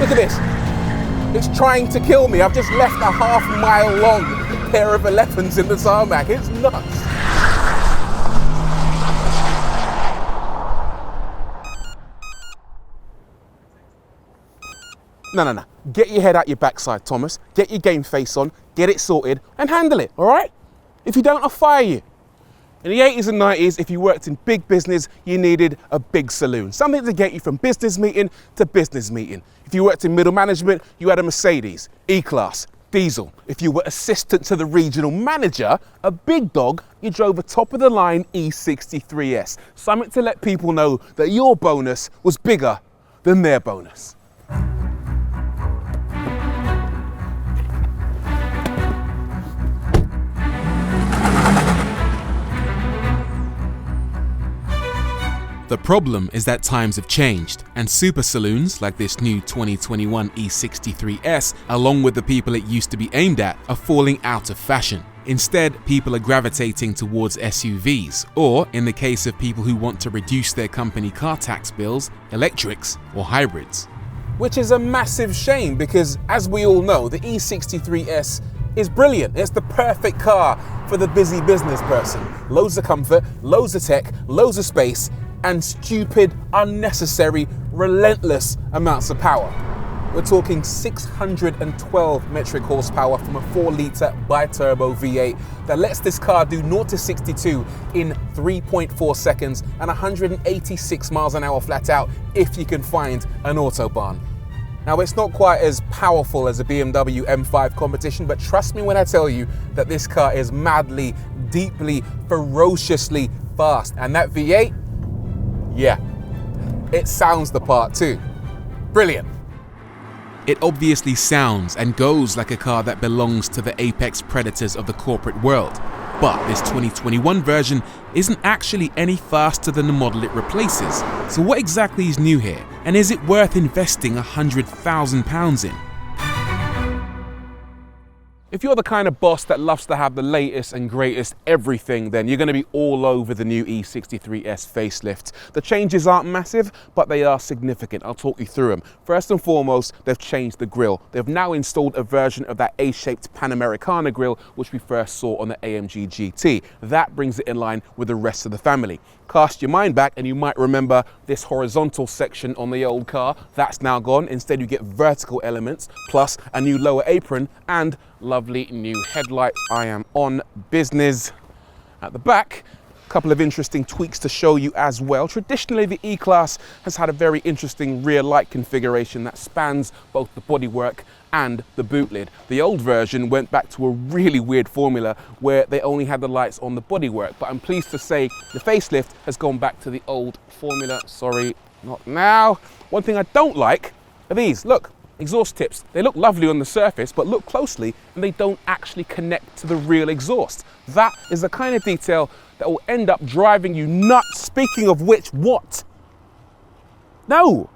Look at this. It's trying to kill me. I've just left a half-mile long pair of 11s in the tarmac. It's nuts. No. Get your head out your backside, Thomas. Get your game face on, get it sorted, and handle it, all right? If you don't, I'll fire you. In the 80s and 90s, if you worked in big business, you needed a big saloon. Something to get you from business meeting to business meeting. If you worked in middle management, you had a Mercedes, E-Class, diesel. If you were assistant to the regional manager, a big dog, you drove a top-of-the-line E63S. Something to let people know that your bonus was bigger than their bonus. The problem is that times have changed, and super saloons like this new 2021 E63S, along with the people it used to be aimed at, are falling out of fashion. Instead, people are gravitating towards SUVs, or in the case of people who want to reduce their company car tax bills, electrics or hybrids. Which is a massive shame because, as we all know, the E63S is brilliant. It's the perfect car for the busy business person. Loads of comfort, loads of tech, loads of space, and stupid, unnecessary, relentless amounts of power. We're talking 612 metric horsepower from a 4-litre bi-turbo V8 that lets this car do 0 to 62 in 3.4 seconds and 186 miles an hour flat out if you can find an autobahn. Now, it's not quite as powerful as a BMW M5 competition, but trust me when I tell you that this car is madly, deeply, ferociously fast. And that V8, yeah, it sounds the part too. Brilliant. It obviously sounds and goes like a car that belongs to the apex predators of the corporate world. But this 2021 version isn't actually any faster than the model it replaces. So what exactly is new here? And is it worth investing £100,000 in? If you're the kind of boss that loves to have the latest and greatest everything, then you're going to be all over the new E63S facelift. The changes aren't massive, but they are significant. I'll talk you through them. First and foremost, they've changed the grille. They've now installed a version of that A-shaped Panamericana grille, which we first saw on the AMG GT. That brings it in line with the rest of the family. Cast your mind back and you might remember this horizontal section on the old car. That's now gone. Instead, you get vertical elements, plus a new lower apron and lovely new headlights. I am on business. At the back, a couple of interesting tweaks to show you as well. Traditionally, the E-Class has had a very interesting rear light configuration that spans both the bodywork and the boot lid. The old version went back to a really weird formula where they only had the lights on the bodywork, but I'm pleased to say the facelift has gone back to the old formula. Sorry, not now. One thing I don't like are these, look. Exhaust tips. They look lovely on the surface, but look closely and they don't actually connect to the real exhaust. That is the kind of detail that will end up driving you nuts. Speaking of which, what? No,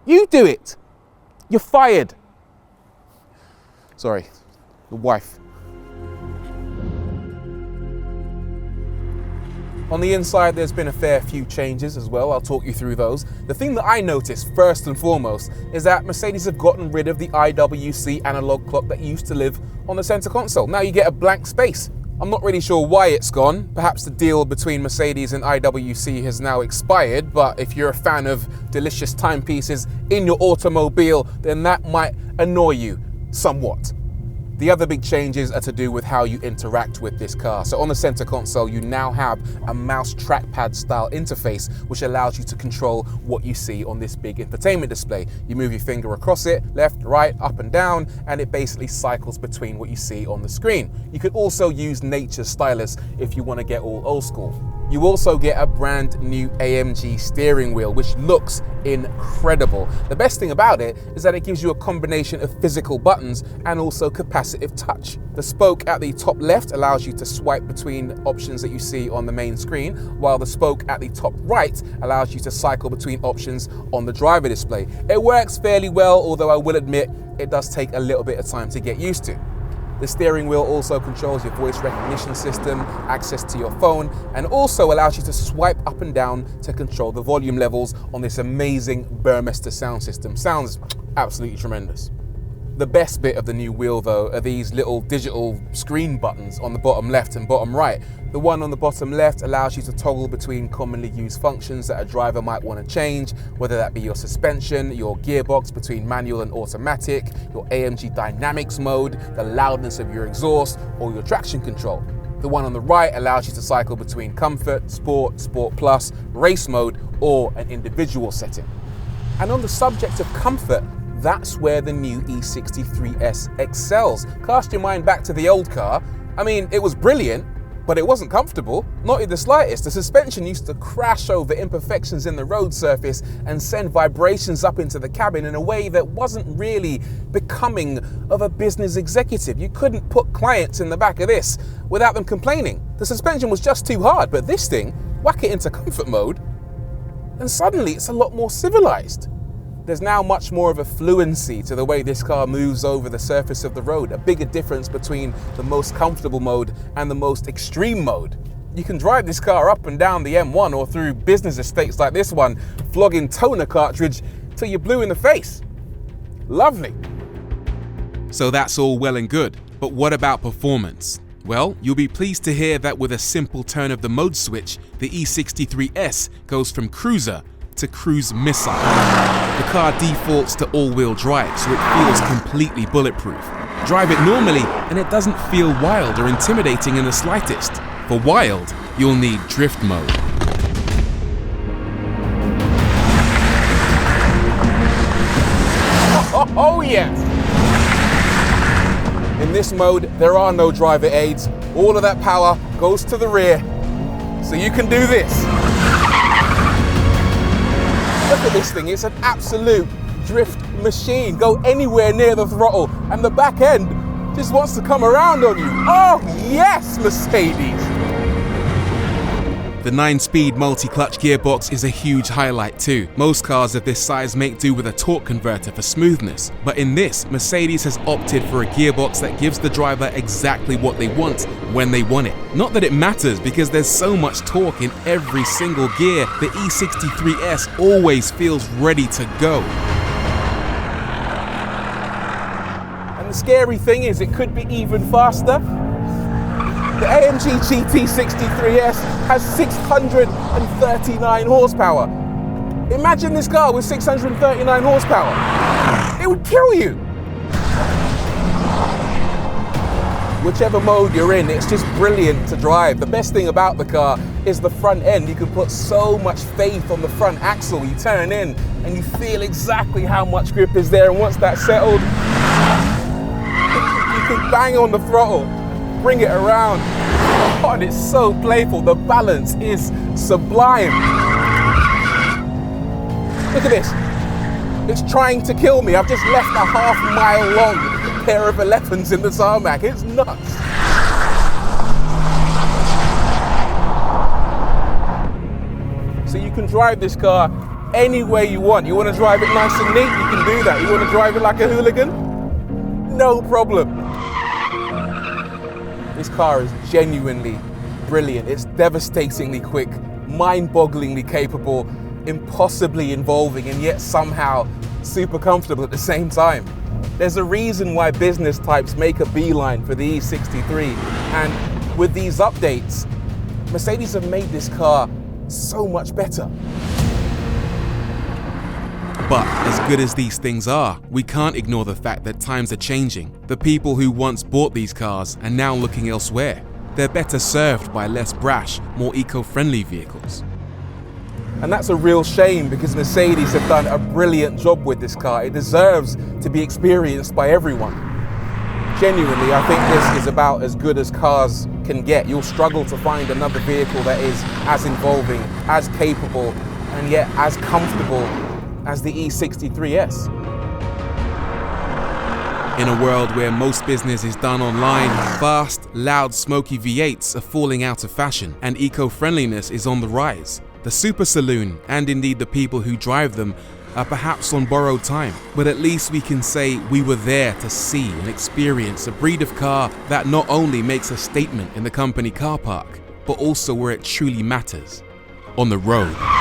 you do it. You're fired. Sorry, the wife. On the inside, there's been a fair few changes as well. I'll talk you through those. The thing that I noticed first and foremost is that Mercedes have gotten rid of the IWC analog clock that used to live on the center console. Now you get a blank space. I'm not really sure why it's gone. Perhaps the deal between Mercedes and IWC has now expired, but if you're a fan of delicious timepieces in your automobile, then that might annoy you somewhat. The other big changes are to do with how you interact with this car. So on the center console, you now have a mouse trackpad style interface, which allows you to control what you see on this big infotainment display. You move your finger across it, left, right, up and down, and it basically cycles between what you see on the screen. You could also use Nature's stylus if you want to get all old school. You also get a brand new AMG steering wheel, which looks incredible. The best thing about it is that it gives you a combination of physical buttons and also capacitive touch. The spoke at the top left allows you to swipe between options that you see on the main screen, while the spoke at the top right allows you to cycle between options on the driver display. It works fairly well, although I will admit it does take a little bit of time to get used to. The steering wheel also controls your voice recognition system, access to your phone, and also allows you to swipe up and down to control the volume levels on this amazing Burmester sound system. Sounds absolutely tremendous. The best bit of the new wheel though are these little digital screen buttons on the bottom left and bottom right. The one on the bottom left allows you to toggle between commonly used functions that a driver might want to change, whether that be your suspension, your gearbox between manual and automatic, your AMG dynamics mode, the loudness of your exhaust, or your traction control. The one on the right allows you to cycle between comfort, sport, sport plus, race mode, or an individual setting. And on the subject of comfort, that's where the new E63S excels. Cast your mind back to the old car. I mean, it was brilliant, but it wasn't comfortable, not in the slightest. The suspension used to crash over imperfections in the road surface and send vibrations up into the cabin in a way that wasn't really becoming of a business executive. You couldn't put clients in the back of this without them complaining. The suspension was just too hard, but this thing, whack it into comfort mode, and suddenly it's a lot more civilized. There's now much more of a fluency to the way this car moves over the surface of the road, a bigger difference between the most comfortable mode and the most extreme mode. You can drive this car up and down the M1 or through business estates like this one, flogging toner cartridge till you're blue in the face. Lovely. So that's all well and good, but what about performance? Well, you'll be pleased to hear that with a simple turn of the mode switch, the E63S goes from cruiser to cruise missile. The car defaults to all-wheel drive, so it feels completely bulletproof. Drive it normally and it doesn't feel wild or intimidating in the slightest. For wild, you'll need drift mode. Oh yes! In this mode, there are no driver aids. All of that power goes to the rear, so you can do this. Look at this thing, it's an absolute drift machine. Go anywhere near the throttle and the back end just wants to come around on you. Oh yes, Mercedes! The 9-speed multi-clutch gearbox is a huge highlight too. Most cars of this size make do with a torque converter for smoothness, but in this, Mercedes has opted for a gearbox that gives the driver exactly what they want when they want it. Not that it matters, because there's so much torque in every single gear, the E63S always feels ready to go. And the scary thing is it could be even faster. The AMG GT63S has 639 horsepower. Imagine this car with 639 horsepower. It would kill you. Whichever mode you're in, it's just brilliant to drive. The best thing about the car is the front end. You can put so much faith on the front axle. You turn in and you feel exactly how much grip is there, and once that's settled, you can bang on the throttle, bring it around. Oh, and it's so playful. The balance is sublime. Look at this. It's trying to kill me. I've just left a half-mile long pair of 11s in the tarmac. It's nuts. So you can drive this car any way you want. You want to drive it nice and neat, you can do that. You want to drive it like a hooligan? No problem. This car is genuinely brilliant. It's devastatingly quick, mind-bogglingly capable, impossibly involving, and yet somehow super comfortable at the same time. There's a reason why business types make a beeline for the E63, and with these updates, Mercedes have made this car so much better. But as good as these things are, we can't ignore the fact that times are changing. The people who once bought these cars are now looking elsewhere. They're better served by less brash, more eco-friendly vehicles. And that's a real shame, because Mercedes have done a brilliant job with this car. It deserves to be experienced by everyone. Genuinely, I think this is about as good as cars can get. You'll struggle to find another vehicle that is as involving, as capable, and yet as comfortable as the E63S. In a world where most business is done online, fast, loud, smoky V8s are falling out of fashion, and eco-friendliness is on the rise. The super saloon, and indeed the people who drive them, are perhaps on borrowed time, but at least we can say we were there to see and experience a breed of car that not only makes a statement in the company car park, but also where it truly matters, on the road.